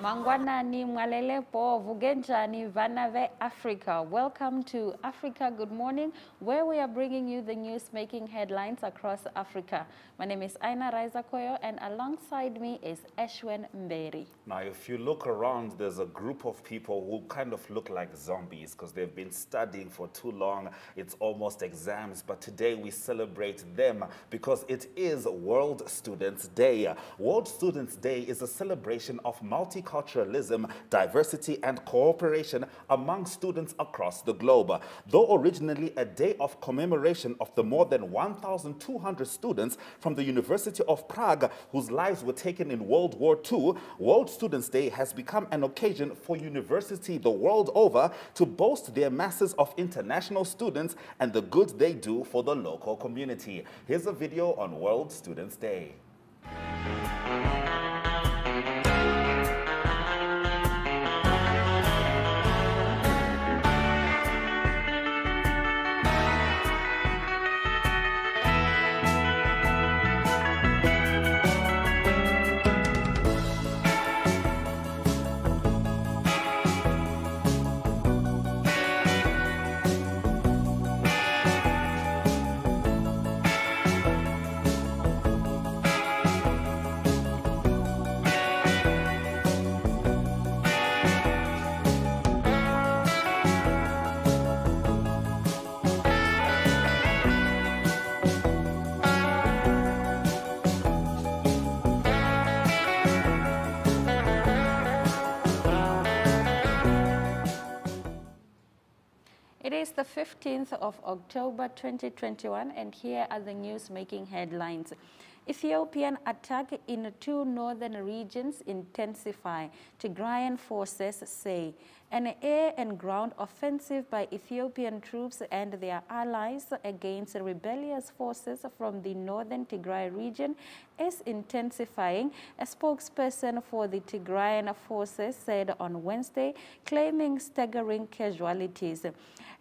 Mangwanani Mwalelepo Vugenjani Vanave Africa. Welcome to Africa Good Morning, where we are bringing you the news making headlines across Africa. My name is Aina Raizakoyo, and alongside me is Eshwen Mberi. Now, if you look around, there's a group of people who kind of look like zombies because they've been studying for too long. It's almost exams, but today we celebrate them because it is World Students Day. World Students Day is a celebration of multiculturalism, diversity, and cooperation among students across the globe. Though originally a day of commemoration of the more than 1,200 students from the University of Prague whose lives were taken in World War II, World Students Day has become an occasion for universities the world over to boast their masses of international students and the good they do for the local community. Here's a video on World Students Day. It is the 15th of October 2021, and here are the news-making headlines. Ethiopian attack in two northern regions intensify, Tigrayan forces say. An air and ground offensive by Ethiopian troops and their allies against rebellious forces from the northern Tigray region is intensifying, a spokesperson for the Tigrayan forces said on Wednesday, claiming staggering casualties.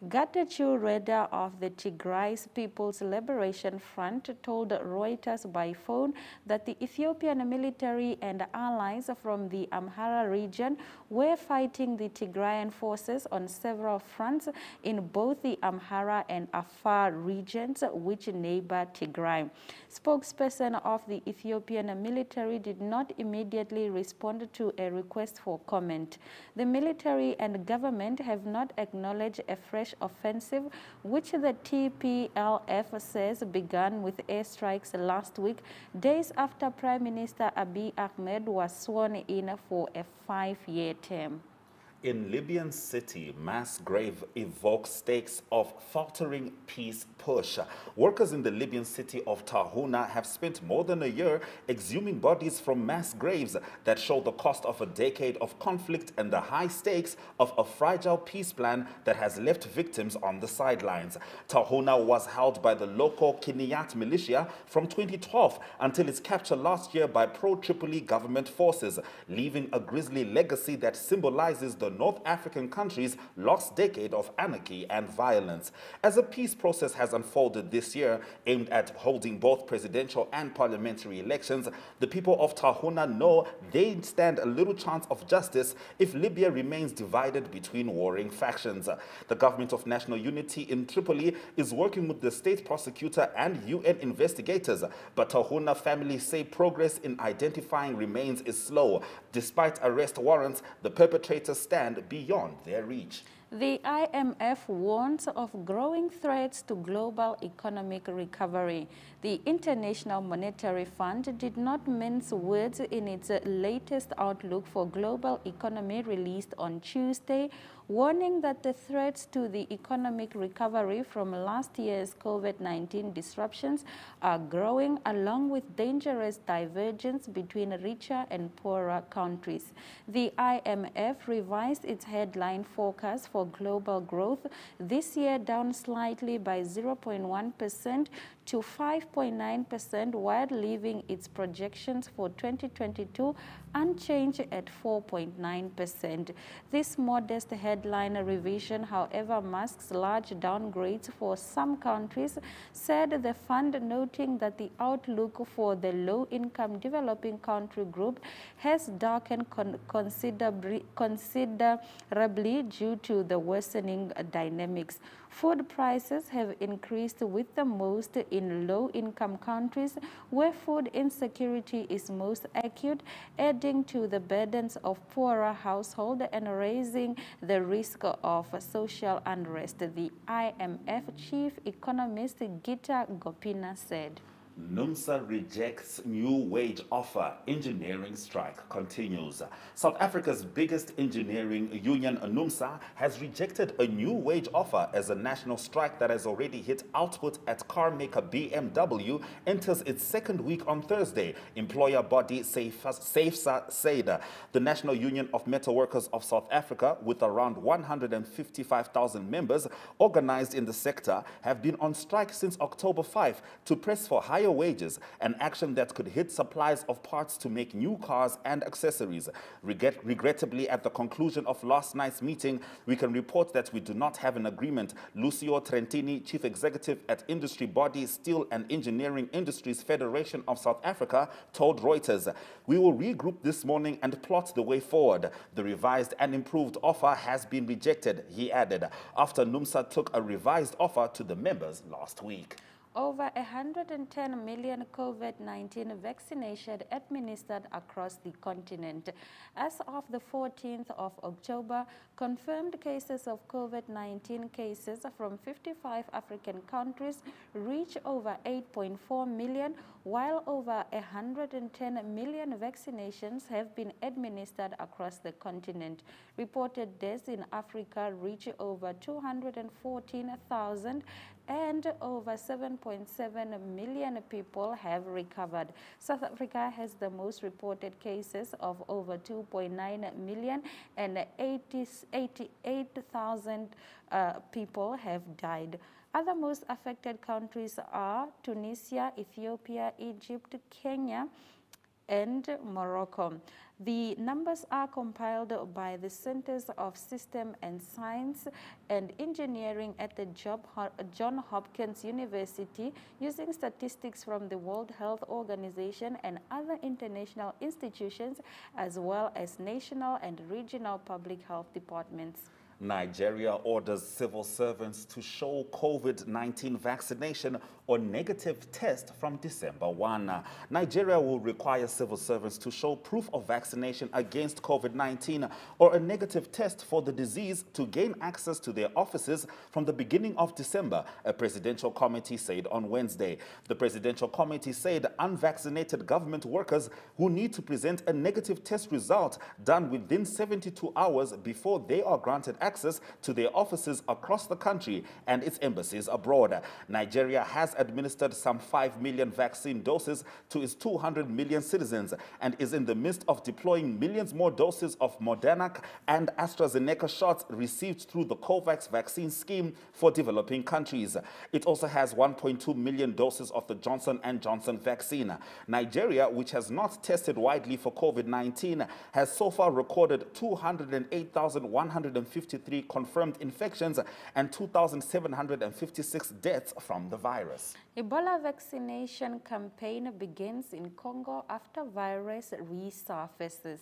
Getachew Reda of the Tigray People's Liberation Front told Reuters by phone that the Ethiopian military and allies from the Amhara region were fighting the Tigrayan forces on several fronts in both the Amhara and Afar regions, which neighbor Tigray. Spokesperson of the Ethiopian military did not immediately respond to a request for comment. The military and government have not acknowledged a fresh offensive, which the TPLF says began with airstrikes last week, days after Prime Minister Abiy Ahmed was sworn in for a 5-year term. In Libyan city, mass grave evokes stakes of faltering peace push. Workers in the Libyan city of Tahuna have spent more than a year exhuming bodies from mass graves that show the cost of a decade of conflict and the high stakes of a fragile peace plan that has left victims on the sidelines. Tahuna was held by the local Kiniyat militia from 2012 until its capture last year by pro-Tripoli government forces, leaving a grisly legacy that symbolizes the North African country's lost decade of anarchy and violence. As a peace process has unfolded this year, aimed at holding both presidential and parliamentary elections, the people of Tahuna know they stand a little chance of justice if Libya remains divided between warring factions. The government of national unity in Tripoli is working with the state prosecutor and UN investigators, but Tahuna families say progress in identifying remains is slow. Despite arrest warrants, the perpetrators stand beyond their reach. The IMF warns of growing threats to global economic recovery. The International Monetary Fund did not mince words in its latest outlook for global economy released on Tuesday, warning that the threats to the economic recovery from last year's COVID-19 disruptions are growing, along with dangerous divergence between richer and poorer countries. The IMF revised its headline forecast for global growth this year down slightly by 0.1% to 5.9%, while leaving its projections for 2022 unchanged at 4.9%. This modest headline headline revision, however, masks large downgrades for some countries, said the fund, noting that the outlook for the low-income developing country group has darkened considerably due to the worsening dynamics. Food prices have increased with the most in low-income countries where food insecurity is most acute, adding to the burdens of poorer households and raising the risk of social unrest, the IMF chief economist Gita Gopinath said. NUMSA rejects new wage offer. Engineering strike continues. South Africa's biggest engineering union, NUMSA, has rejected a new wage offer as a national strike that has already hit output at car maker BMW enters its second week on Thursday. Employer body SAFSA said the National Union of Metal Workers of South Africa, with around 155,000 members organized in the sector, have been on strike since October 5 to press for higher wages, an action that could hit supplies of parts to make new cars and accessories. Regrettably, at the conclusion of last night's meeting, we can report that we do not have an agreement. Lucio Trentini, chief executive at industry body Steel and Engineering Industries Federation of South Africa, told Reuters, "We will regroup this morning and plot the way forward. The revised and improved offer has been rejected," he added, after NUMSA took a revised offer to the members last week. Over 110 million COVID-19 vaccinations administered across the continent. As of the 14th of October, confirmed cases of COVID-19 cases from 55 African countries reach over 8.4 million, while over 110 million vaccinations have been administered across the continent. Reported deaths in Africa reach over 214,000 and over 7.7 million people have recovered. South Africa has the most reported cases of over 2.9 million and 88,000 people have died. Other most affected countries are Tunisia, Ethiopia, Egypt, Kenya, and Morocco. The numbers are compiled by the Centers of System and Science and Engineering at the Johns Hopkins University using statistics from the World Health Organization and other international institutions, as well as national and regional public health departments. Nigeria orders civil servants to show COVID-19 vaccination or negative test from December 1. Nigeria will require civil servants to show proof of vaccination against COVID-19 or a negative test for the disease to gain access to their offices from the beginning of December, a presidential committee said on Wednesday. The presidential committee said unvaccinated government workers who need to present a negative test result done within 72 hours before they are granted access to their offices across the country and its embassies abroad. Nigeria has administered some 5 million vaccine doses to its 200 million citizens and is in the midst of deploying millions more doses of Moderna and AstraZeneca shots received through the COVAX vaccine scheme for developing countries. It also has 1.2 million doses of the Johnson & Johnson vaccine. Nigeria, which has not tested widely for COVID-19, has so far recorded 208,153 confirmed infections and 2,756 deaths from the virus. Ebola vaccination campaign begins in Congo after virus resurfaces.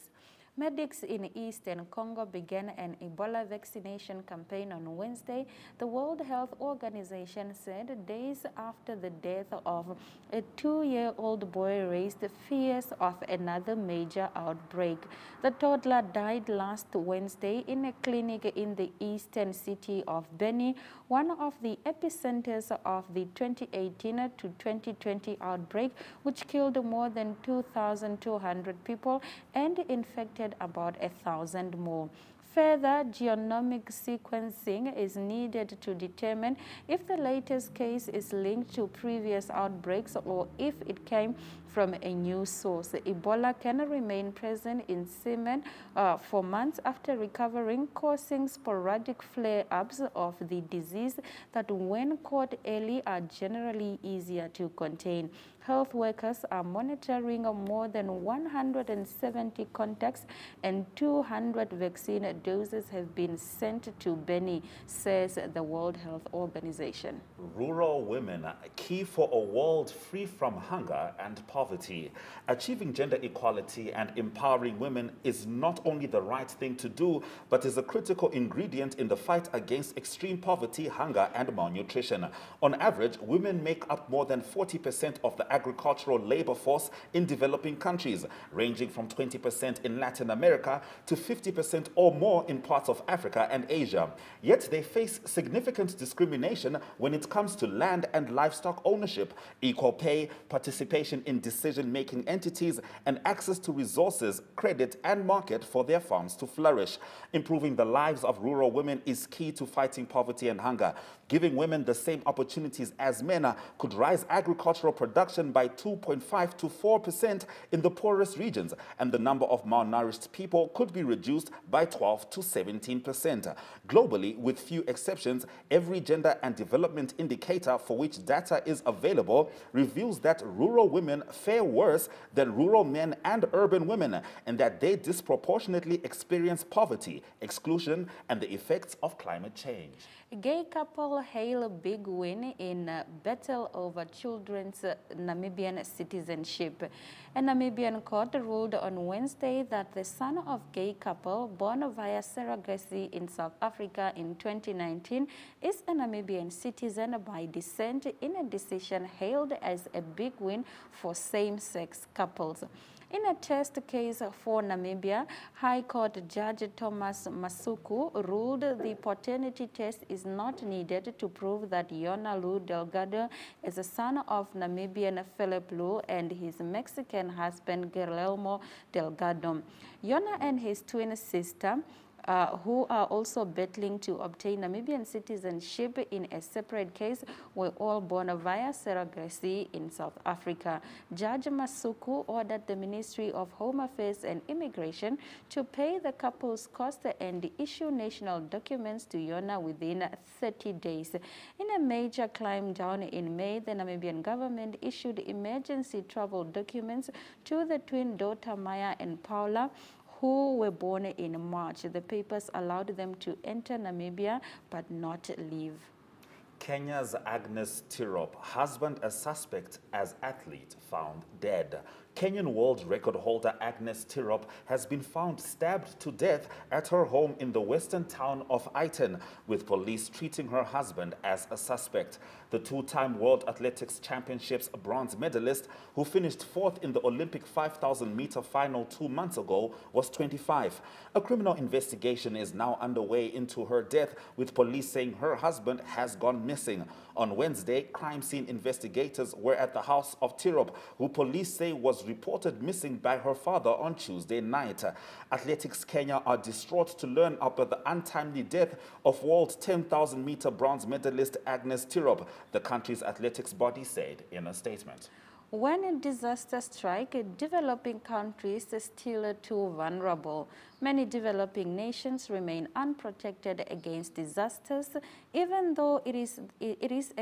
Medics in eastern Congo began an Ebola vaccination campaign on Wednesday, the World Health Organization said, days after the death of a 2-year-old boy raised fears of another major outbreak. The toddler died last Wednesday in a clinic in the eastern city of Beni, one of the epicenters of the 2018 to 2020 outbreak, which killed more than 2,200 people and infected about 1,000 more. Further genomic sequencing is needed to determine if the latest case is linked to previous outbreaks or if it came from a new source. Ebola can remain present in semen for months after recovering, causing sporadic flare-ups of the disease that, when caught early, are generally easier to contain. Health workers are monitoring more than 170 contacts and 200 vaccine doses have been sent to Beni, says the World Health Organization. Rural women are key for a world free from hunger and poverty. Achieving gender equality and empowering women is not only the right thing to do, but is a critical ingredient in the fight against extreme poverty, hunger, and malnutrition. On average, women make up more than 40% of the agricultural labor force in developing countries, ranging from 20% in Latin America to 50% or more in parts of Africa and Asia. Yet they face significant discrimination when it comes to land and livestock ownership, equal pay, participation in decision-making entities, and access to resources, credit, and market for their farms to flourish. Improving the lives of rural women is key to fighting poverty and hunger. Giving women the same opportunities as men could rise agricultural production by 2.5 to 4% in the poorest regions, and the number of malnourished people could be reduced by 12 to 17%. Globally, with few exceptions, every gender and development indicator for which data is available reveals that rural women fare worse than rural men and urban women, and that they disproportionately experience poverty, exclusion, and the effects of climate change. Gay couple hail a big win in battle over children's Namibian citizenship. A Namibian court ruled on Wednesday that the son of gay couple born via surrogacy in South Africa in 2019 is a Namibian citizen by descent, in a decision hailed as a big win for same-sex couples. In a test case for Namibia, High Court Judge Thomas Masuku ruled the paternity test is not needed to prove that Yona Lu Delgado is a son of Namibian Philip Lu and his Mexican husband Guillermo Delgado. Yona and his twin sister, who are also battling to obtain Namibian citizenship in a separate case, were all born via surrogacy in South Africa. Judge Masuku ordered the Ministry of Home Affairs and Immigration to pay the couple's cost and issue national documents to Yona within 30 days. In a major climb down in May, the Namibian government issued emergency travel documents to the twin daughter Maya and Paula, who were born in March. The papers allowed them to enter Namibia but not leave. Kenya's Agnes Tirop, husband a suspect as athlete, found dead. Kenyan world record holder Agnes Tirop has been found stabbed to death at her home in the western town of Iten, with police treating her husband as a suspect. The two-time World Athletics Championships bronze medalist, who finished fourth in the Olympic 5,000-meter final 2 months ago, was 25. A criminal investigation is now underway into her death, with police saying her husband has gone missing. On Wednesday, crime scene investigators were at the house of Tirop, who police say was reported missing by her father on Tuesday night. Athletics Kenya are distraught to learn about the untimely death of world 10,000-meter bronze medalist Agnes Tirop, the country's athletics body said in a statement. When disasters strike, developing countries are still too vulnerable. Many developing nations remain unprotected against disasters, even though it is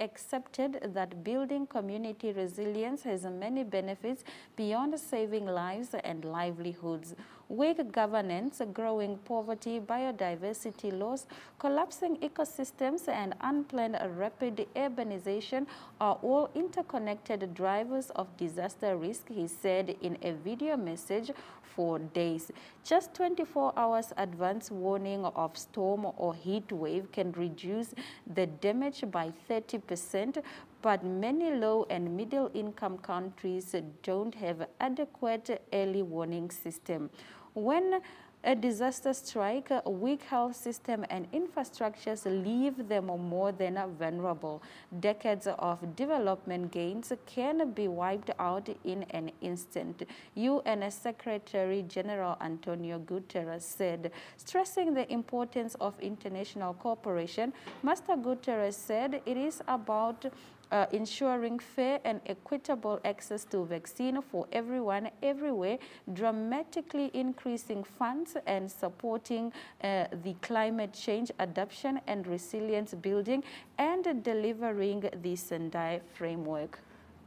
accepted that building community resilience has many benefits beyond saving lives and livelihoods. Weak governance, growing poverty, biodiversity loss, collapsing ecosystems, and unplanned rapid urbanization are all interconnected drivers of disaster risk, he said in a video message for days. Just 24 hours advance warning of storm or heat wave can reduce the damage by 30%, but many low and middle income countries don't have adequate early warning system. When a disaster strike, a weak health system and infrastructures leave them more than vulnerable. Decades of development gains can be wiped out in an instant, UN Secretary General Antonio Guterres said. Stressing the importance of international cooperation, Mr. Guterres said it is about ensuring fair and equitable access to vaccine for everyone, everywhere, dramatically increasing funds and supporting the climate change adaptation and resilience building, and delivering the Sendai framework.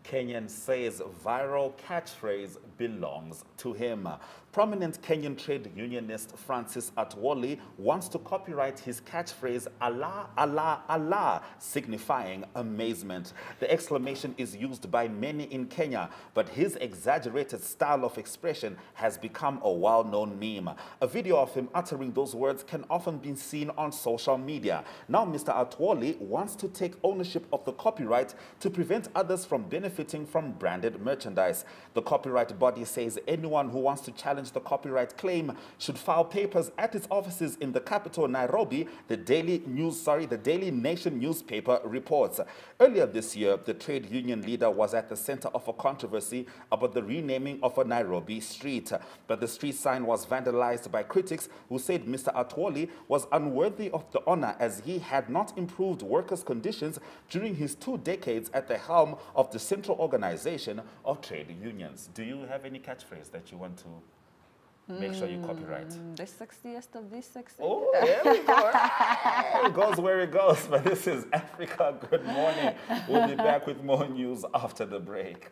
Kenyan says viral catchphrase belongs to him. Prominent Kenyan trade unionist Francis Atwoli wants to copyright his catchphrase Allah, Allah, Allah, signifying amazement. The exclamation is used by many in Kenya, but his exaggerated style of expression has become a well-known meme. A video of him uttering those words can often be seen on social media. Now Mr. Atwoli wants to take ownership of the copyright to prevent others from benefiting from branded merchandise. The copyright body says anyone who wants to challenge the copyright claim should file papers at its offices in the capital, Nairobi, the Daily Nation newspaper reports. Earlier this year, the trade union leader was at the center of a controversy about the renaming of a Nairobi street. But the street sign was vandalized by critics who said Mr. Atwoli was unworthy of the honor as he had not improved workers' conditions during his 2 decades at the helm of the Central Organization of Trade Unions. Do you have any catchphrase that you want to make sure you copyright? The sexiest of these sexy. Oh, there we go. It goes where it goes. But this is Africa Good Morning. We'll be back with more news after the break.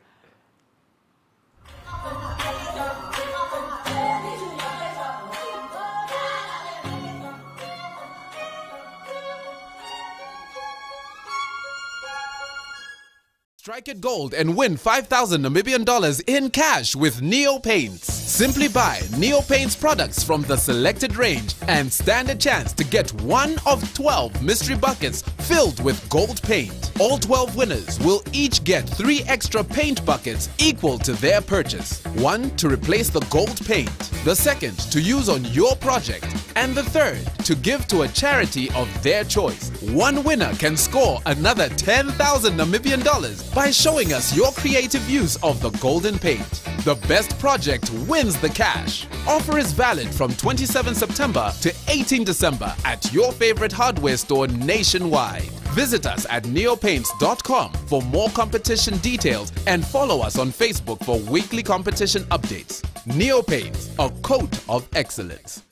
Strike it gold and win 5,000 Namibian dollars in cash with Neo Paints. Simply buy Neo Paints products from the selected range and stand a chance to get one of 12 mystery buckets filled with gold paint. All 12 winners will each get 3 extra paint buckets equal to their purchase. One to replace the gold paint, the second to use on your project, and the third to give to a charity of their choice. One winner can score another 10,000 Namibian dollars by showing us your creative use of the golden paint. The best project wins the cash. Offer is valid from 27 September to 18 December at your favorite hardware store nationwide. Visit us at neopaints.com for more competition details and follow us on Facebook for weekly competition updates. Neo Paints, a coat of excellence.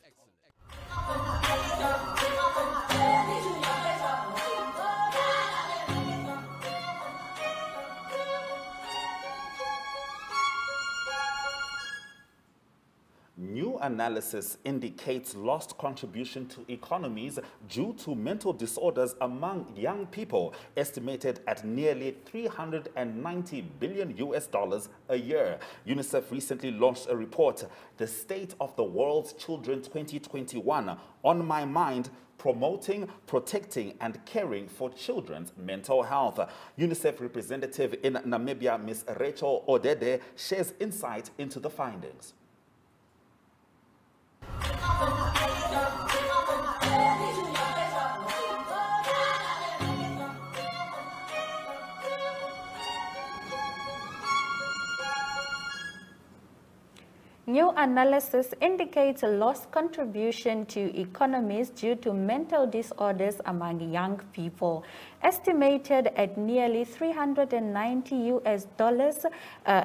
New analysis indicates lost contribution to economies due to mental disorders among young people, estimated at nearly $390 billion a year. UNICEF recently launched a report, The State of the World's Children 2021, On My Mind, promoting, protecting, and caring for children's mental health. UNICEF representative in Namibia, Ms. Rachel Odede, shares insight into the findings. New analysis indicates a lost contribution to economies due to mental disorders among young people, estimated at nearly $390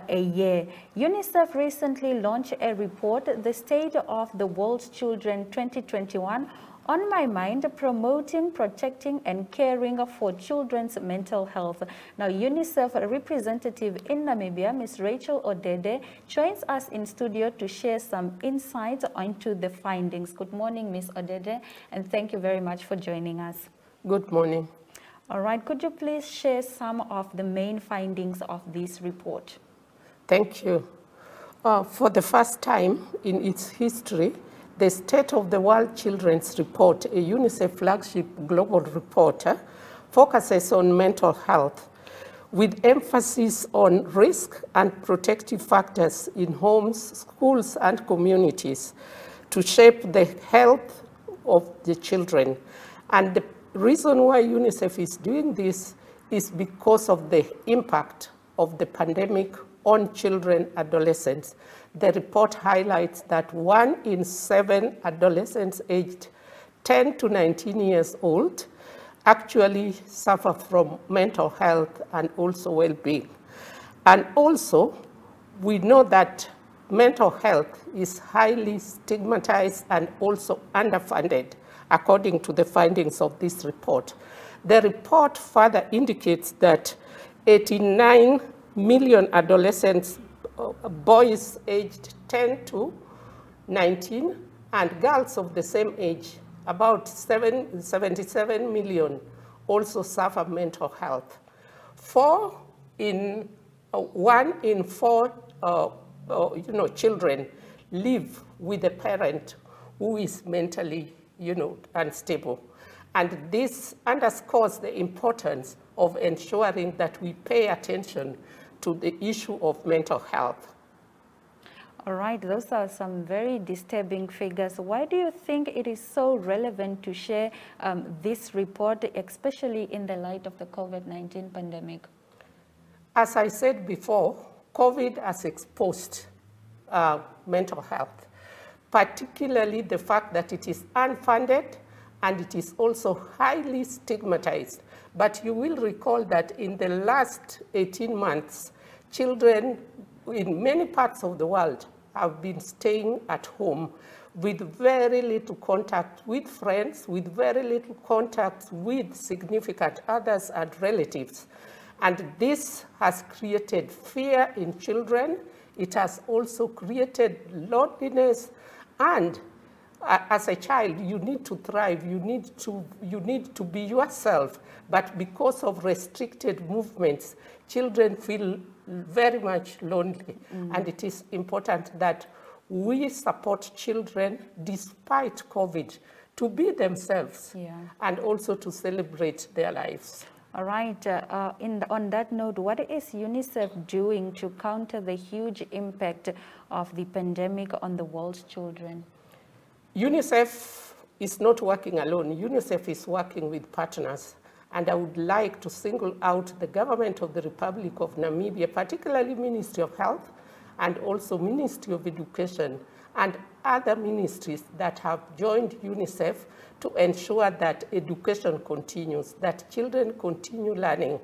a year. UNICEF recently launched a report, The State of the World's Children 2021, On My Mind, promoting, protecting, and caring for children's mental health. Now, UNICEF representative in Namibia, Ms. Rachel Odede, joins us in studio to share some insights into the findings. Good morning, Ms. Odede, and thank you very much for joining us. Good morning. All right, could you please share some of the main findings of this report? Thank you. For the first time in its history, the State of the World Children's Report, a UNICEF flagship global report, focuses on mental health with emphasis on risk and protective factors in homes, schools, and communities to shape the health of the children. And the reason why UNICEF is doing this is because of the impact of the pandemic on children, adolescents. The report highlights that 1 in 7 adolescents aged 10 to 19 years old actually suffer from mental health and also well-being. And also, we know that mental health is highly stigmatized and also underfunded, according to the findings of this report. The report further indicates that 89 million adolescents, boys aged 10 to 19, and girls of the same age, about 77 million, also suffer mental health. 1 in 4 children live with a parent who is mentally, unstable. And this underscores the importance of ensuring that we pay attention to the issue of mental health. All right, those are some very disturbing figures. Why do you think it is so relevant to share this report, especially in the light of the COVID-19 pandemic? As I said before, COVID has exposed mental health, particularly the fact that it is unfunded and it is also highly stigmatized. But you will recall that in the last 18 months, children in many parts of the world have been staying at home with very little contact with friends, with very little contact with significant others and relatives. And this has created fear in children. It has also created loneliness. And as a child, you need to thrive. You need to be yourself. But because of restricted movements, children feel very much lonely. And it is important that we support children despite COVID to be themselves and also to celebrate their lives. All right. On that note, what is UNICEF doing to counter the huge impact of the pandemic on the world's children? UNICEF is not working alone. UNICEF is working with partners. And I would like to single out the government of the Republic of Namibia, particularly Ministry of Health and also Ministry of Education and other ministries that have joined UNICEF to ensure that education continues, that children continue learning.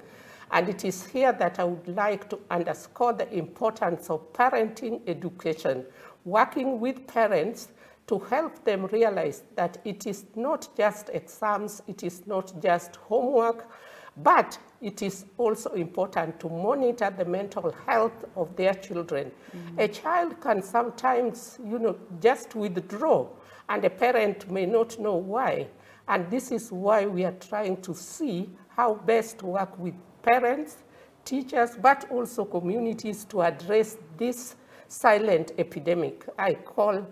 And it is here that I would like to underscore the importance of parenting education, working with parents to help them realize that it is not just exams, it is not just homework, but it is also important to monitor the mental health of their children. A child can sometimes, just withdraw, and a parent may not know why. And this is why we are trying to see how best to work with parents, teachers, but also communities to address this silent epidemic. I call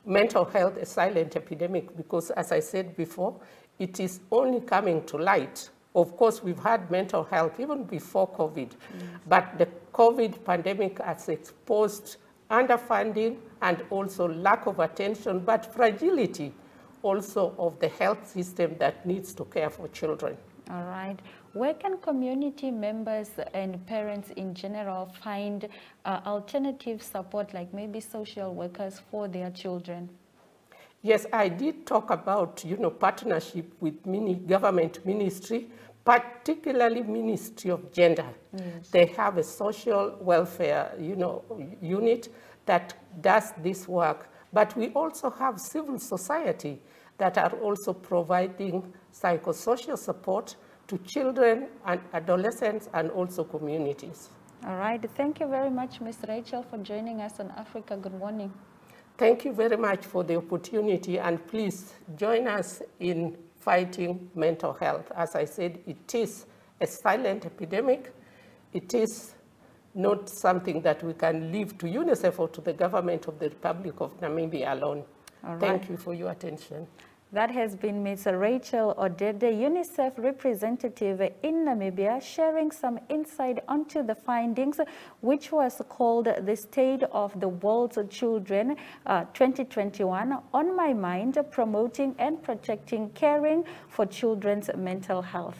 mental health a silent epidemic because, as I said before, it is only coming to light. Of course, we've had mental health even before COVID, but the COVID pandemic has exposed underfunding and also lack of attention, but fragility also of the health system that needs to care for children. All right. Where can community members and parents in general find alternative support, like maybe social workers for their children? Yes, I did talk about, partnership with government ministry, particularly Ministry of Gender. Yes. They have a social welfare, unit that does this work. But we also have civil society that are also providing psychosocial support to children and adolescents and also communities. All right. Thank you very much, Ms. Rachel, for joining us on Africa. Good morning. Thank you very much for the opportunity, and please join us in fighting mental health. As I said, it is a silent epidemic. It is not something that we can leave to UNICEF or to the government of the Republic of Namibia alone. All right. Thank you for your attention. That has been Ms. Rachel Odede, UNICEF representative in Namibia, sharing some insight onto the findings, which was called the State of the World's Children 2021, On My Mind, Promoting and Protecting Caring for Children's Mental Health.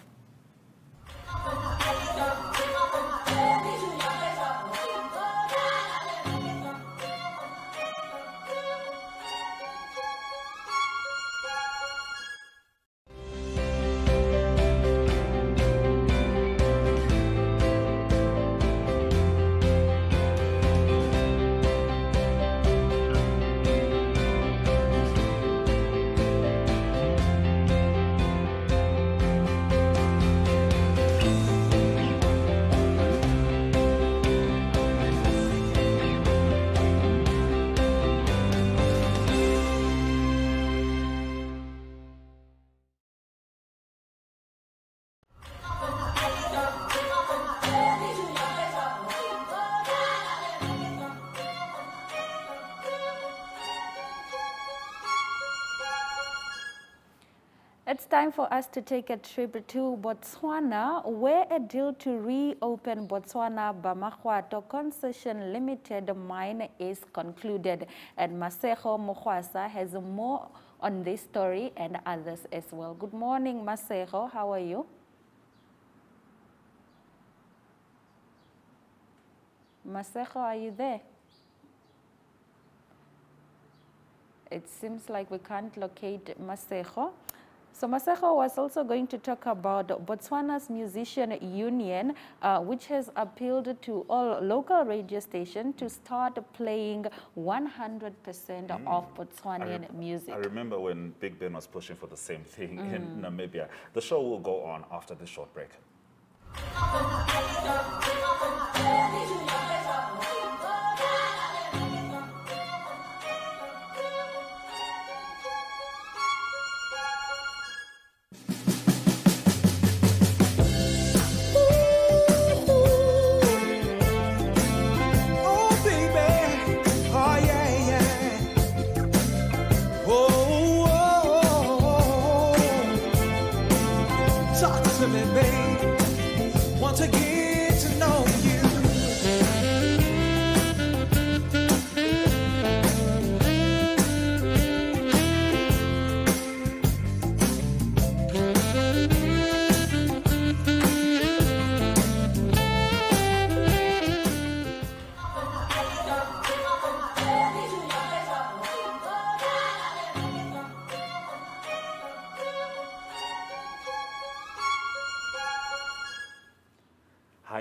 It's time for us to take a trip to Botswana, where a deal to reopen Botswana Bamakhwato Concession Limited mine is concluded. And Masejo Mokwasa has more on this story and others as well. Good morning, Masejo. How are you? Masejo, are you there? It seems like we can't locate Masejo. So Masejo was also going to talk about Botswana's Musician Union, which has appealed to all local radio stations to start playing 100% of Botswanian music. I remember when Big Ben was pushing for the same thing in Namibia. The show will go on after this short break.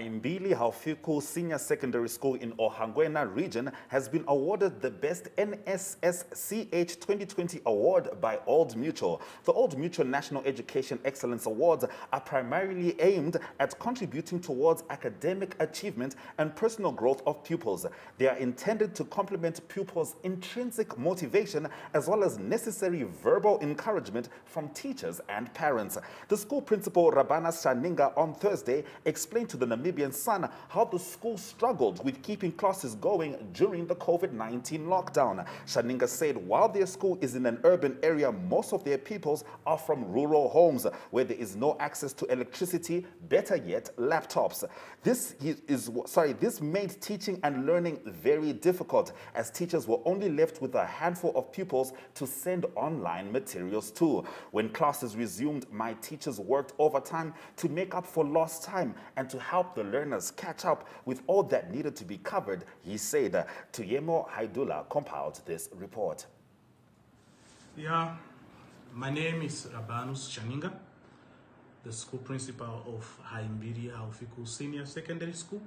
Mbili Haufiku Senior Secondary School in Ohangwena region has been awarded the Best NSSCH 2020 award by Old Mutual. The Old Mutual National Education Excellence Awards are primarily aimed at contributing towards academic achievement and personal growth of pupils. They are intended to complement pupils' intrinsic motivation as well as necessary verbal encouragement from teachers and parents. The school principal, Rabana Shaninga, on Thursday explained to the Namibian Sun how the school struggled with keeping classes going during the COVID-19 lockdown. Shaninga said while their school is in an urban area, most of their pupils are from rural homes where there is no access to electricity, better yet, laptops. This made teaching and learning very difficult as teachers were only left with a handful of pupils to send online materials to. When classes resumed, my teachers worked overtime to make up for lost time and to help the learners catch up with all that needed to be covered, he said. Tuyemo Haidula compiled this report. Yeah, my name is Rabanus Shaninga, the school principal of Haimbiri Haufiku Senior Secondary School.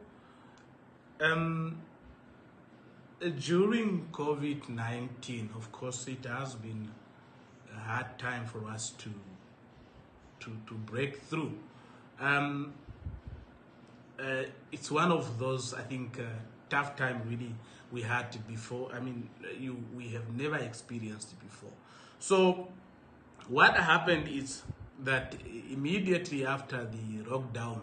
During COVID-19, of course, it has been a hard time for us to break through. It's one of those, I think, tough time really we had before. I mean, we have never experienced it before. So what happened is that immediately after the lockdown,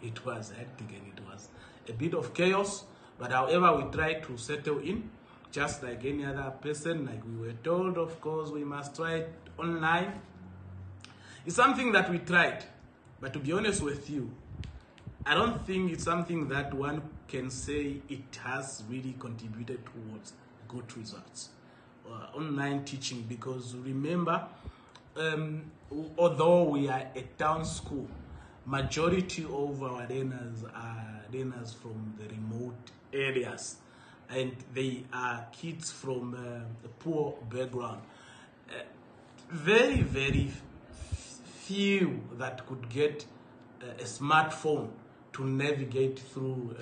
it was hectic and it was a bit of chaos. But however, we tried to settle in, just like any other person. Like we were told, of course, we must try it online. It's something that we tried. But to be honest with you, I don't think it's something that one can say it has really contributed towards good results. Online teaching, because remember, although we are a town school, majority of our learners are learners from the remote areas, and they are kids from a poor background. Very, very few that could get a smartphone to navigate through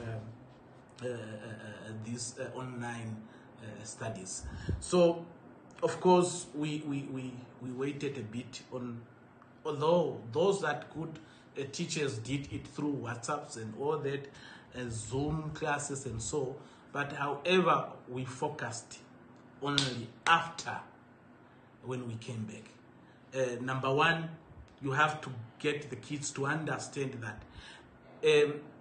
these online studies. So, of course, we waited a bit on, although those that could, teachers did it through WhatsApps and all that, Zoom classes and so, but however, we focused only after when we came back. Number one, you have to get the kids to understand that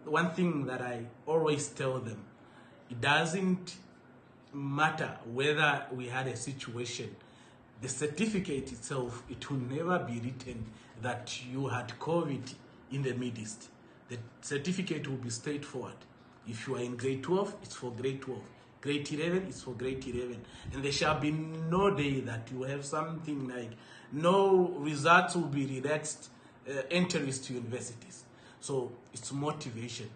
one thing that I always tell them, it doesn't matter whether we had a situation the certificate itself, it will never be written that you had COVID in the Middle East. The certificate will be straightforward. If you are in grade 12, it's for grade 12. Grade 11 is for grade 11. And there shall be no day that you have something like no results will be relaxed entries to universities. So it's motivation.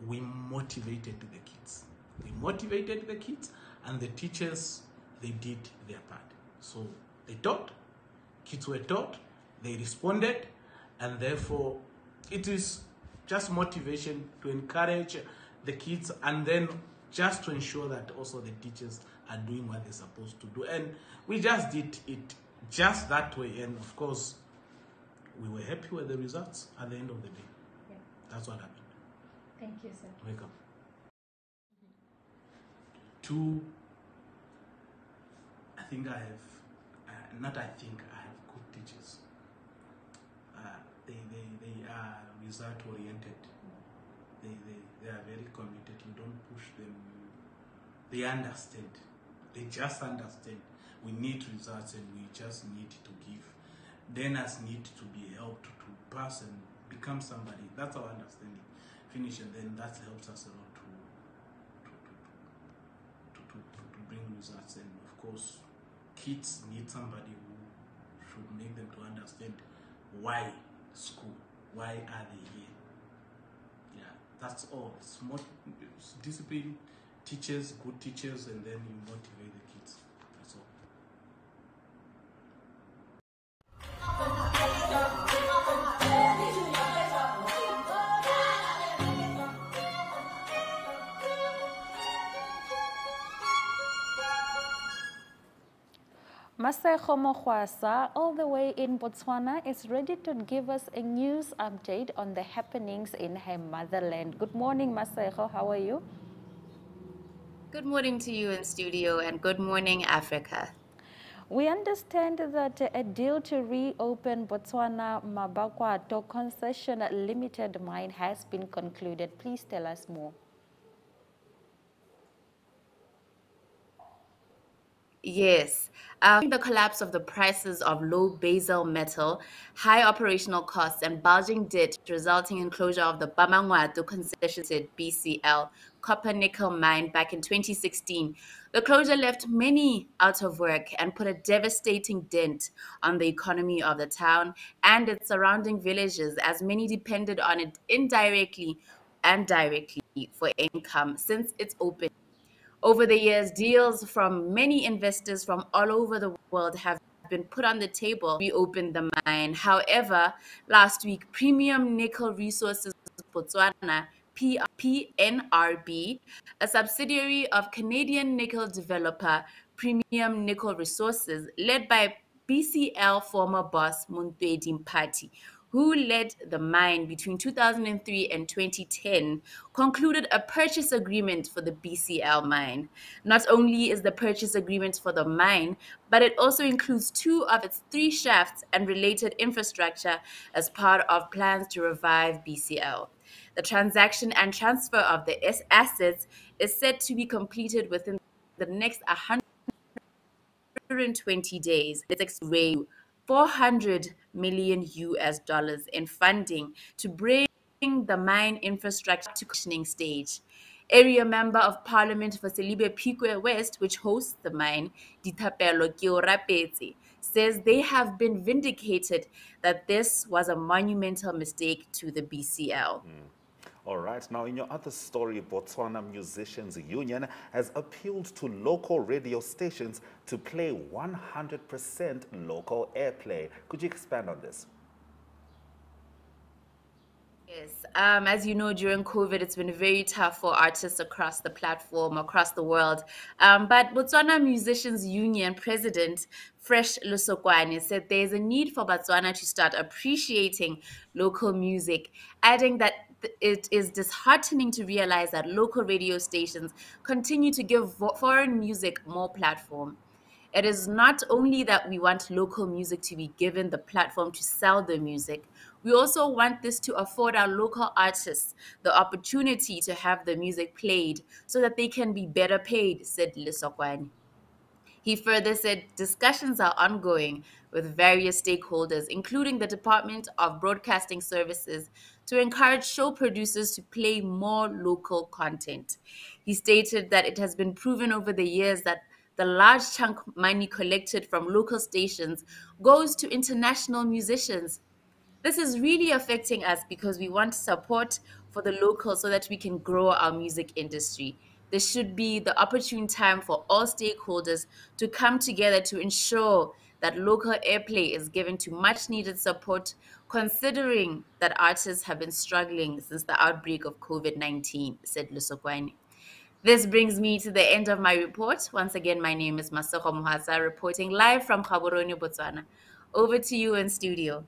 We motivated the kids. We motivated the kids, and the teachers, they did their part. So they taught, kids were taught, they responded, and therefore it is just motivation to encourage the kids, and then just to ensure that also the teachers are doing what they're supposed to do. And we just did it just that way, and of course we were happy with the results at the end of the day. Yeah. That's what happened. Thank you, sir. Welcome. Two, I think I have, not I think, I have good teachers. They are result oriented. They are very committed. You don't push them. They understand. They just understand. We need results, and we just need to give. Learners need to be helped to pass and become somebody. That's our understanding. Finish, and then that helps us a lot to bring results. And of course, kids need somebody who should make them to understand why school, why are they here. Yeah, that's all. It's discipline, teachers, good teachers, and then you motivate the kids. That's all. Masego Mogwasa, all the way in Botswana, is ready to give us a news update on the happenings in her motherland. Good morning, Masego. How are you? Good morning to you in studio, and good morning, Africa. We understand that a deal to reopen Botswana Mabakwato Concession Limited Mine has been concluded. Please tell us more. Yes, the collapse of the prices of low basal metal, high operational costs, and bulging debt resulting in closure of the Bamangwatu concessioned BCL copper nickel mine back in 2016. The closure left many out of work and put a devastating dent on the economy of the town and its surrounding villages, as many depended on it indirectly and directly for income since its opening. Over the years, deals from many investors from all over the world have been put on the table to reopen the mine. However, last week, Premium Nickel Resources Botswana, PNRB, a subsidiary of Canadian nickel developer Premium Nickel Resources, led by BCL former boss Montedi Mpati, who led the mine between 2003 and 2010, concluded a purchase agreement for the BCL mine. Not only is the purchase agreement for the mine, but it also includes 2 of its 3 shafts and related infrastructure as part of plans to revive BCL. The transaction and transfer of the assets is set to be completed within the next 120 days. It's raised 400 million US dollars in funding to bring the mine infrastructure to commissioning stage. Area Member of Parliament for Selibe Pikwe West, which hosts the mine, Ditapelo Kiorapetse, says they have been vindicated that this was a monumental mistake to the BCL. All right, now in your other story, Botswana Musicians Union has appealed to local radio stations to play 100% local airplay. Could you expand on this? Yes, as you know, during COVID, it's been very tough for artists across the platform, across the world. But Botswana Musicians Union President Fresh Lusokwane said there's a need for Botswana to start appreciating local music, adding that it is disheartening to realize that local radio stations continue to give foreign music more platform. It is not only that we want local music to be given the platform to sell the music, we also want this to afford our local artists the opportunity to have the music played so that they can be better paid, said Lisokwane. He further said discussions are ongoing with various stakeholders, including the Department of Broadcasting Services, to encourage show producers to play more local content. He stated that it has been proven over the years that the large chunk money collected from local stations goes to international musicians. This is really affecting us because we want support for the local so that we can grow our music industry. This should be the opportune time for all stakeholders to come together to ensure that local airplay is given to much needed support, considering that artists have been struggling since the outbreak of COVID-19, said Lusokwane. This brings me to the end of my report. Once again, my name is Masoko Muhasa, reporting live from Gaborone, Botswana. Over to you in studio.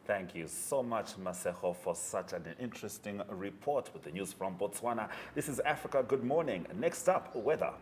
Thank you so much, Masejo, for such an interesting report with the news from Botswana. This is Africa Good Morning. Next up, weather.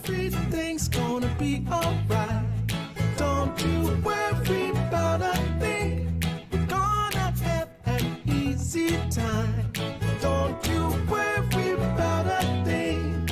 Everything's gonna be alright. Don't you worry about a thing. We're gonna have an easy time. Don't you worry about a thing.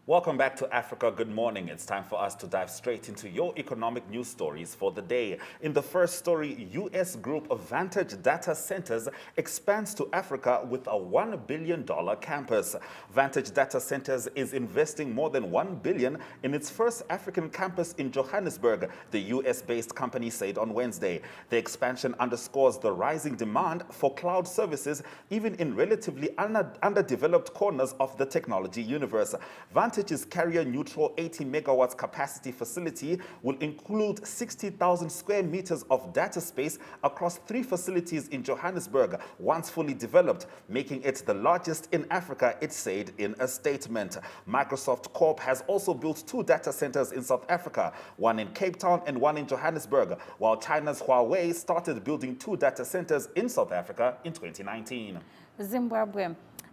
Welcome back to Africa Good Morning. It's time for us to dive straight into your economic news stories for the day. In the first story, U.S. group Vantage Data Centers expands to Africa with a $1 billion campus. Vantage Data Centers is investing more than $1 billion in its first African campus in Johannesburg, the U.S.-based company said on Wednesday. The expansion underscores the rising demand for cloud services, even in relatively underdeveloped corners of the technology universe. Vantage's carrier-neutral 80 megawatts capacity facility will include 60,000 square meters of data space across 3 facilities in Johannesburg, once fully developed, making it the largest in Africa, it said in a statement. Microsoft Corp has also built 2 data centers in South Africa, one in Cape Town and one in Johannesburg, while China's Huawei started building 2 data centers in South Africa in 2019. Zimbabwe.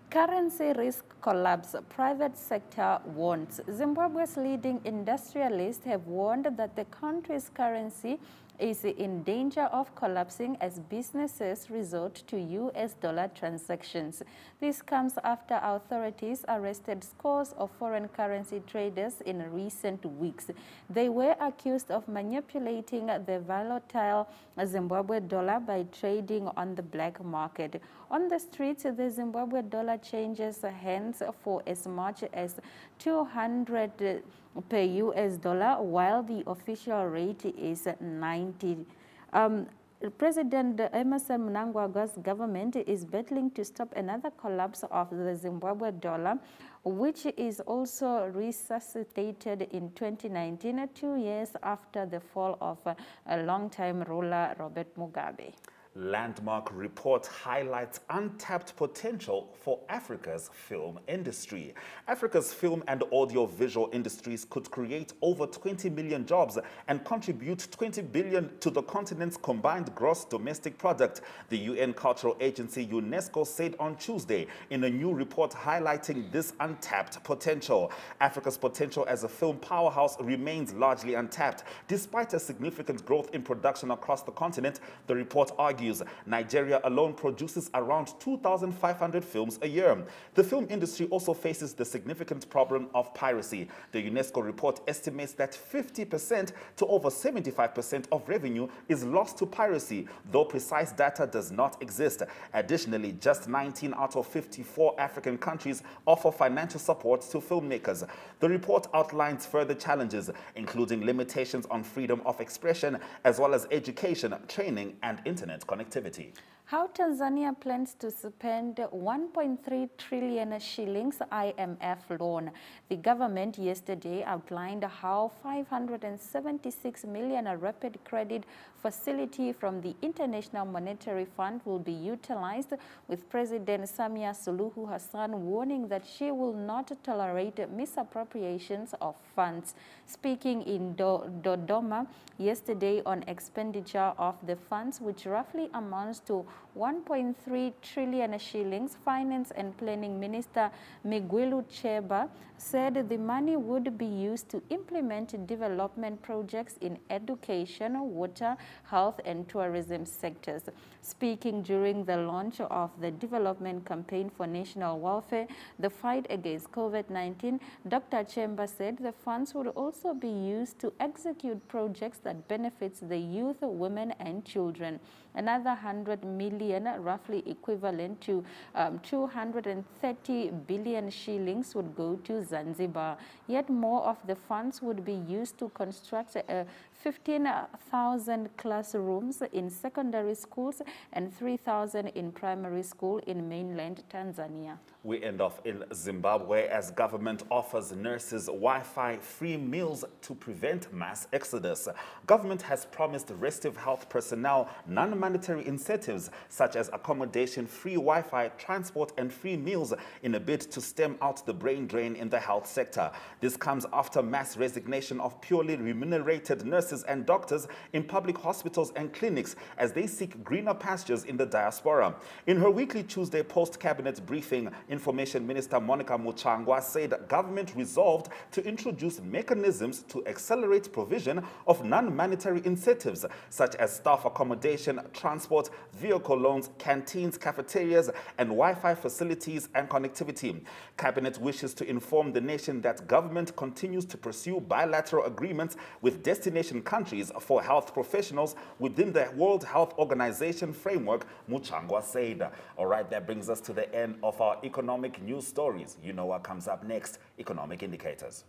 Currency risk collapse, private sector warns. Zimbabwe's leading industrialists have warned that the country's currency is in danger of collapsing as businesses resort to US dollar transactions. This comes after authorities arrested scores of foreign currency traders in recent weeks. They were accused of manipulating the volatile Zimbabwe dollar by trading on the black market. On the streets, the Zimbabwe dollar changes hands for as much as 200 per US dollar, while the official rate is 90. President Emerson Mnangagwa's government is battling to stop another collapse of the Zimbabwe dollar, which is also resuscitated in 2019, 2 years after the fall of a longtime ruler Robert Mugabe. Landmark report highlights untapped potential for Africa's film industry. Africa's film and audiovisual industries could create over 20 million jobs and contribute 20 billion to the continent's combined gross domestic product, the UN Cultural Agency UNESCO said on Tuesday in a new report highlighting this untapped potential. Africa's potential as a film powerhouse remains largely untapped. Despite a significant growth in production across the continent, the report argues Nigeria alone produces around 2,500 films a year. The film industry also faces the significant problem of piracy. The UNESCO report estimates that 50% to over 75% of revenue is lost to piracy, though precise data does not exist. Additionally, just 19 out of 54 African countries offer financial support to filmmakers. The report outlines further challenges, including limitations on freedom of expression, as well as education, training, and internet connectivity. How Tanzania plans to spend 1.3 trillion shillings IMF loan. The government yesterday outlined how 576 million rapid credit facility from the International Monetary Fund will be utilized, with President Samia Suluhu Hassan warning that she will not tolerate misappropriations of funds. Speaking in Dodoma yesterday on expenditure of the funds, which roughly amounts to 1.3 trillion shillings, Finance and Planning Minister Migwilu Cheba said the money would be used to implement development projects in education, water, health, and tourism sectors. Speaking during the launch of the development campaign for national welfare, the fight against COVID-19, Dr. Chemba said the funds would also be used to execute projects that benefits the youth, women, and children. Another 100 million, roughly equivalent to 230 billion shillings, would go to Zanzibar. Yet more of the funds would be used to construct 15,000 classrooms in secondary schools and 3,000 in primary school in mainland Tanzania. We end off in Zimbabwe as government offers nurses Wi-Fi free meals to prevent mass exodus. Government has promised restive health personnel non-monetary incentives such as accommodation, free Wi-Fi, transport, and free meals in a bid to stem out the brain drain in the health sector. This comes after mass resignation of purely remunerated nurses and doctors in public hospitals and clinics as they seek greener pastures in the diaspora. In her weekly Tuesday post-cabinet briefing, Information Minister Monica Muchangwa said government resolved to introduce mechanisms to accelerate provision of non-monetary incentives such as staff accommodation, transport, vehicle loans, canteens, cafeterias, and Wi-Fi facilities and connectivity. Cabinet wishes to inform the nation that government continues to pursue bilateral agreements with destination countries for health professionals within the World Health Organization framework, Muchangwa said. All right, that brings us to the end of our economic news stories. You know what comes up next, economic indicators.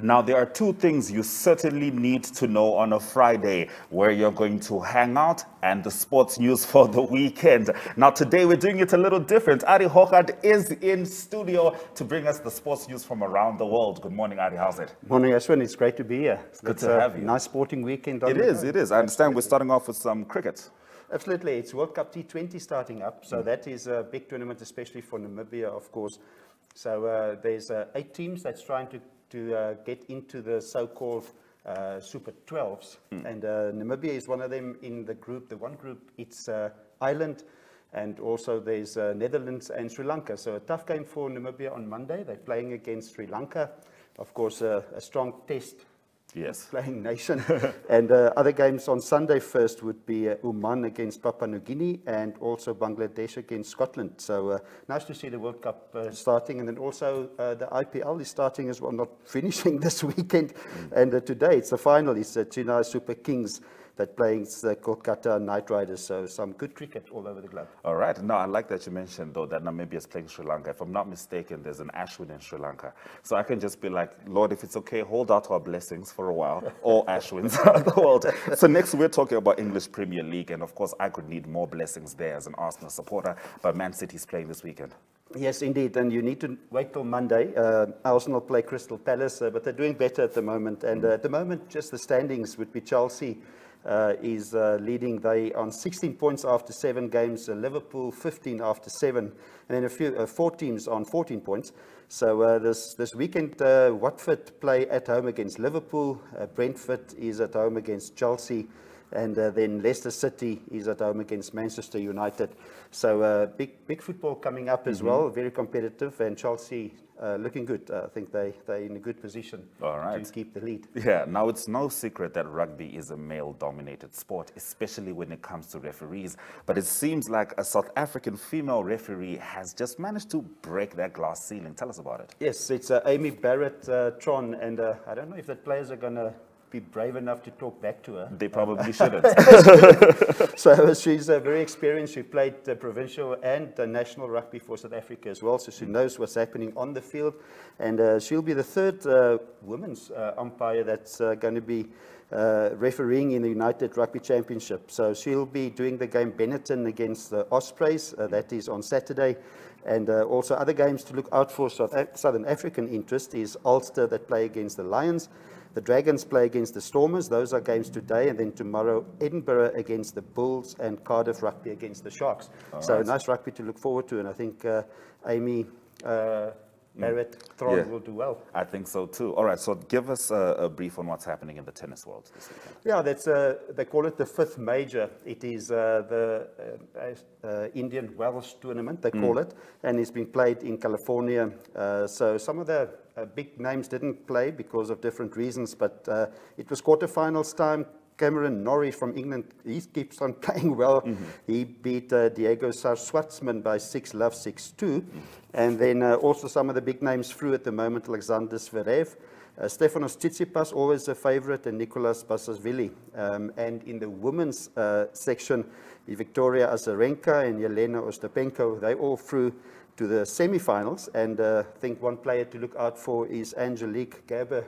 Now, there are two things you certainly need to know on a Friday, where you're going to hang out and the sports news for the weekend. Now, today we're doing it a little different. Ari Hogard is in studio to bring us the sports news from around the world. Good morning, Ari. How's it? Morning, Ashwin. It's great to be here. It's good to have you. Nice sporting weekend. It is. I understand we're starting off with some cricket. Absolutely. It's World Cup T20 starting up. So that is a big tournament, especially for Namibia, of course. So there's 8 teams that's trying to get into the so-called Super 12s. And Namibia is one of them in the group. The one group, it's Ireland, and also there's Netherlands and Sri Lanka. So a tough game for Namibia on Monday. They're playing against Sri Lanka. Of course, a strong test. Yes. Playing nation. And other games on Sunday first would be Oman against Papua New Guinea and also Bangladesh against Scotland. So nice to see the World Cup starting. And then also the IPL is starting as well, not finishing this weekend. And today it's the final. It's Chennai Super Kings that playing the Kolkata Knight Riders. So some good cricket all over the globe. All right. No, I like that you mentioned, though, that Namibia is playing Sri Lanka. If I'm not mistaken, there's an Ashwin in Sri Lanka. So I can just be like, Lord, if it's okay, hold out our blessings for a while. All Ashwins around the world. So next we're talking about English Premier League. And, of course, I could need more blessings there as an Arsenal supporter. But Man City's playing this weekend. Yes, indeed, and you need to wait till Monday. Arsenal play Crystal Palace, but they're doing better at the moment. And at the moment, just the standings would be Chelsea is leading. They on 16 points after 7 games. Liverpool 15 after 7, and then 4 teams on 14 points. So this weekend, Watford play at home against Liverpool. Brentford is at home against Chelsea. And then Leicester City is at home against Manchester United. So big football coming up as well, very competitive. And Chelsea looking good. I think they're in a good position to keep the lead. Yeah, now it's no secret that rugby is a male-dominated sport, especially when it comes to referees. But it seems like a South African female referee has just managed to break that glass ceiling. Tell us about it. Yes, it's Amy Barrett-Tron. And I don't know if the players are going to be brave enough to talk back to her. They probably shouldn't. So she's very experienced. She played provincial and national rugby for South Africa as well, so she knows what's happening on the field. And she'll be the 3rd women's umpire that's going to be refereeing in the United Rugby Championship. So she'll be doing the game Benetton against the Ospreys. That is on Saturday. And also other games to look out for Southern African interest is Ulster that play against the Lions. The Dragons play against the Stormers. Those are games today. And then tomorrow, Edinburgh against the Bulls and Cardiff Rugby against the Sharks. So nice rugby to look forward to. And I think Amy Barrett-Tron will do well. I think so too. All right, so give us a brief on what's happening in the tennis world this weekend. Yeah, that's they call it the 5th major. It is the Indian Wells tournament, they call it, and it's been played in California. So some of the big names didn't play because of different reasons, but it was quarterfinals time. Cameron Norrie from England, he keeps on playing well. He beat Diego Schwartzman by 6-love, 6-2. And then also some of the big names through at the moment, Alexander Zverev, Stefanos Tsitsipas, always a favorite, and Nicolas Basaksehir. And in the women's section, Victoria Azarenka and Yelena Ostapenko, they all through to the semi-finals. And I think one player to look out for is Angelique Kerber.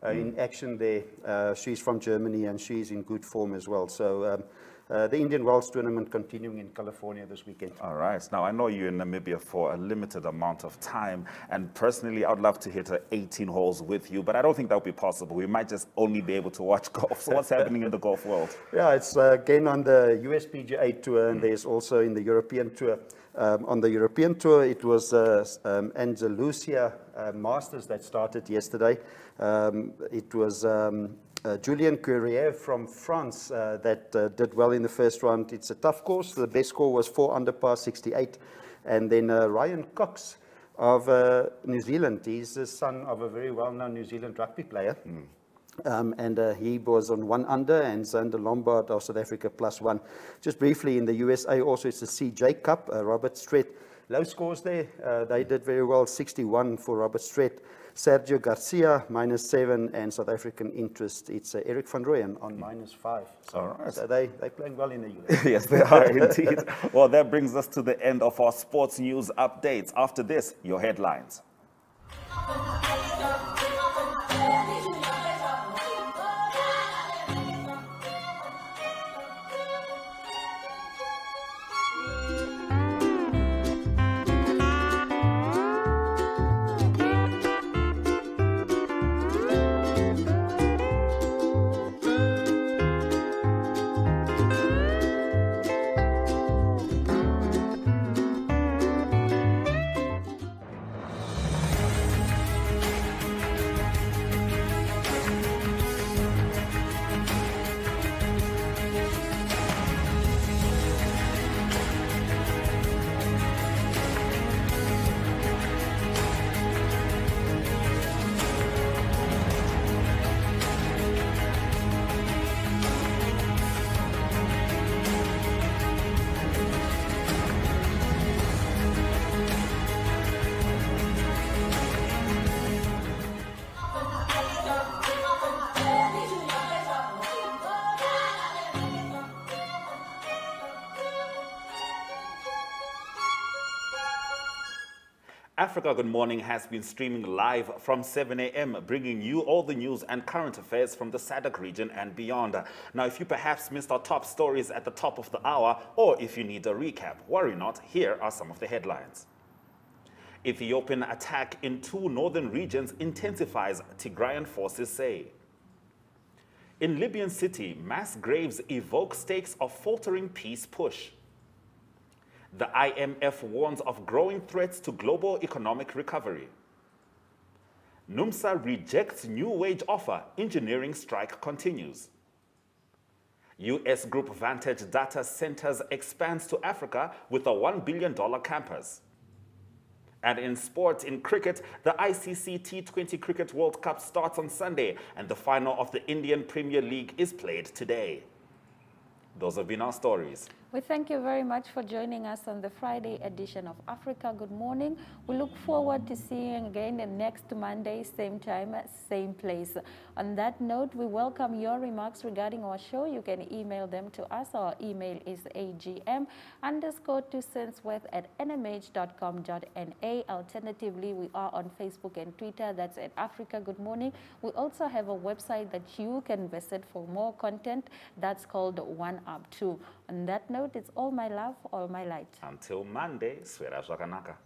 In action there. She's from Germany and she's in good form as well. So the Indian Wells tournament continuing in California this weekend. All right. Now, I know you're in Namibia for a limited amount of time. And personally, I would love to hit 18 holes with you, but I don't think that would be possible. We might just only be able to watch golf. So what's happening in the golf world? Yeah, it's again on the USPGA Tour, and there's also in the European Tour. On the European Tour, it was Andalusia Masters that started yesterday. It was Julien Courier from France that did well in the first round. It's a tough course. The best score was 4 under par 68. And then Ryan Cox of New Zealand. He's the son of a very well-known New Zealand rugby player. And he was on 1 under, and Xander Lombard of South Africa +1. Just briefly, in the USA also, it's the CJ Cup, Robert Stret. Low scores there. They did very well, 61 for Robert Stret. Sergio Garcia, -7, and South African interest, it's Eric van Rooyen on -5. So, all right. So they're playing well in the US. Yes, they are indeed. Well, that brings us to the end of our sports news updates. After this, your headlines. Africa Good Morning has been streaming live from 7 a.m., bringing you all the news and current affairs from the SADC region and beyond. Now, if you perhaps missed our top stories at the top of the hour, or if you need a recap, worry not, here are some of the headlines. Ethiopian attack in 2 northern regions intensifies, Tigrayan forces say. In Libyan city, mass graves evoke stakes of faltering peace push. The IMF warns of growing threats to global economic recovery. NUMSA rejects new wage offer, engineering strike continues. US group Vantage Data Centers expands to Africa with a $1 billion campus. And in sport, in cricket, the ICC T20 Cricket World Cup starts on Sunday, and the final of the Indian Premier League is played today. Those have been our stories. We thank you very much for joining us on the Friday edition of Africa Good Morning. We look forward to seeing you again the next Monday, same time, same place. On that note, we welcome your remarks regarding our show. You can email them to us. Our email is agm_2cents@nmh.com.na. Alternatively, we are on Facebook and Twitter. That's at Africa Good Morning. We also have a website that you can visit for more content. That's called One Up 2. On that note, it's all my love, all my light. Until Monday, Swera Zvakanaka.